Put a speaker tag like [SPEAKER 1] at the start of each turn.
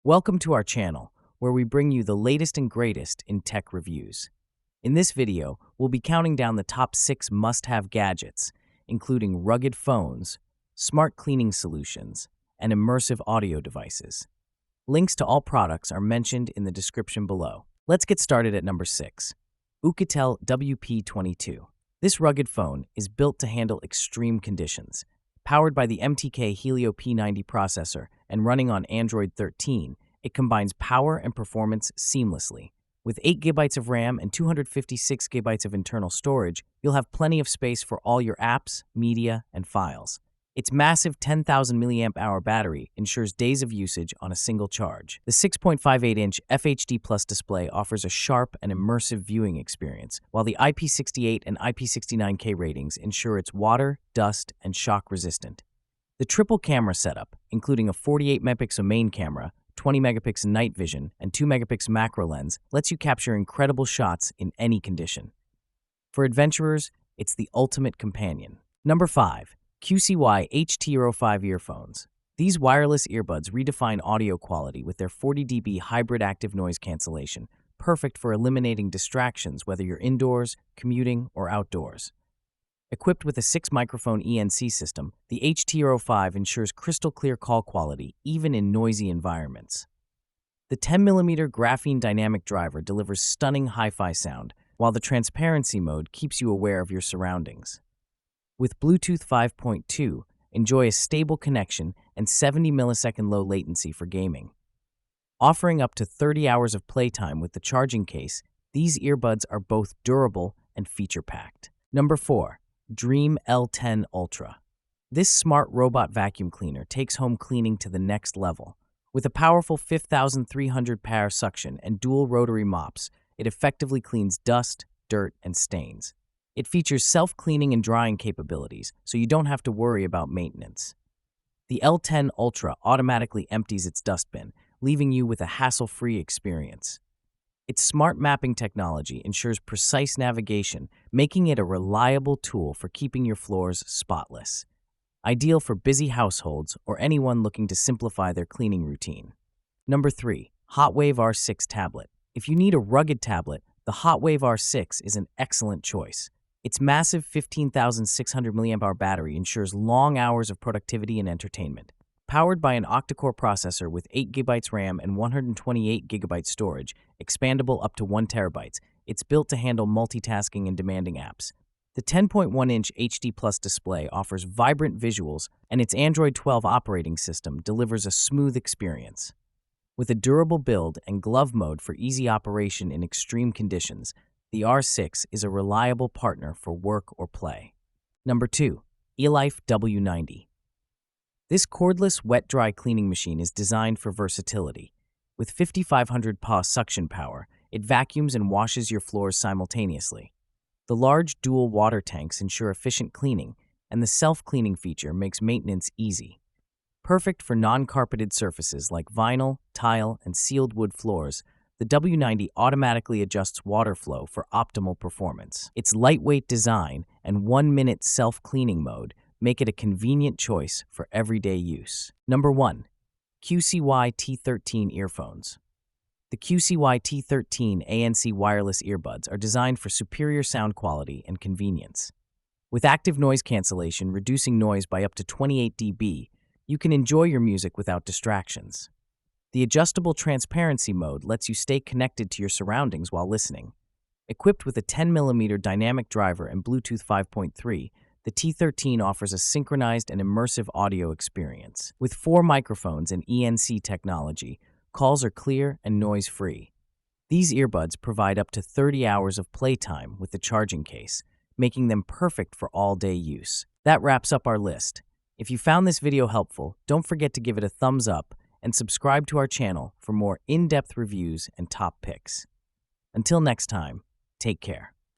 [SPEAKER 1] Welcome to our channel, where we bring you the latest and greatest in tech reviews. In this video, we'll be counting down the top 6 must-have gadgets, including rugged phones, smart cleaning solutions, and immersive audio devices. Links to all products are mentioned in the description below. Let's get started at number 6. Oukitel WP22. This rugged phone is built to handle extreme conditions. Powered by the MTK Helio P90 processor and running on Android 13, it combines power and performance seamlessly. With 8 GB of RAM and 256 GB of internal storage, you'll have plenty of space for all your apps, media, and files. Its massive 10,000 mAh battery ensures days of usage on a single charge. The 6.58-inch FHD Plus display offers a sharp and immersive viewing experience, while the IP68 and IP69K ratings ensure it's water, dust, and shock resistant. The triple camera setup, including a 48-megapixel main camera, 20-megapixel night vision, and 2-megapixel macro lens, lets you capture incredible shots in any condition. For adventurers, it's the ultimate companion. Number 5. QCY HT05 Earphones. These wireless earbuds redefine audio quality with their 40 dB hybrid active noise cancellation, perfect for eliminating distractions whether you're indoors, commuting, or outdoors. Equipped with a 6-microphone ENC system, the HT05 ensures crystal-clear call quality even in noisy environments. The 10mm graphene dynamic driver delivers stunning hi-fi sound, while the transparency mode keeps you aware of your surroundings. With Bluetooth 5.2, enjoy a stable connection and 70-millisecond low latency for gaming. Offering up to 30 hours of playtime with the charging case, these earbuds are both durable and feature-packed. Number 4. Dreame L10 Ultra. This smart robot vacuum cleaner takes home cleaning to the next level. With a powerful 5,300 power suction and dual rotary mops, it effectively cleans dust, dirt, and stains. It features self-cleaning and drying capabilities, so you don't have to worry about maintenance. The L10 Ultra automatically empties its dustbin, leaving you with a hassle-free experience. Its smart mapping technology ensures precise navigation, making it a reliable tool for keeping your floors spotless. Ideal for busy households or anyone looking to simplify their cleaning routine. Number 3. HOTWAV R6 Tablet. If you need a rugged tablet, the HOTWAV R6 is an excellent choice. Its massive 15,600 mAh battery ensures long hours of productivity and entertainment. Powered by an octa-core processor with 8 GB RAM and 128 GB storage, expandable up to 1 TB, it's built to handle multitasking and demanding apps. The 10.1-inch HD Plus display offers vibrant visuals, and its Android 12 operating system delivers a smooth experience. With a durable build and glove mode for easy operation in extreme conditions, the R6 is a reliable partner for work or play. Number 2. ILIFE W90. This cordless wet-dry cleaning machine is designed for versatility. With 5,500 PA suction power, it vacuums and washes your floors simultaneously. The large dual water tanks ensure efficient cleaning, and the self-cleaning feature makes maintenance easy. Perfect for non-carpeted surfaces like vinyl, tile, and sealed wood floors, the W90 automatically adjusts water flow for optimal performance. Its lightweight design and 1-minute self-cleaning mode make it a convenient choice for everyday use. Number 1. QCY T13 Earphones. The QCY T13 ANC wireless earbuds are designed for superior sound quality and convenience. With active noise cancellation reducing noise by up to 28 dB, you can enjoy your music without distractions. The adjustable transparency mode lets you stay connected to your surroundings while listening. Equipped with a 10mm dynamic driver and Bluetooth 5.3, the T13 offers a synchronized and immersive audio experience. With 4 microphones and ENC technology, calls are clear and noise-free. These earbuds provide up to 30 hours of playtime with the charging case, making them perfect for all-day use. That wraps up our list. If you found this video helpful, don't forget to give it a thumbs up and subscribe to our channel for more in-depth reviews and top picks. Until next time, take care.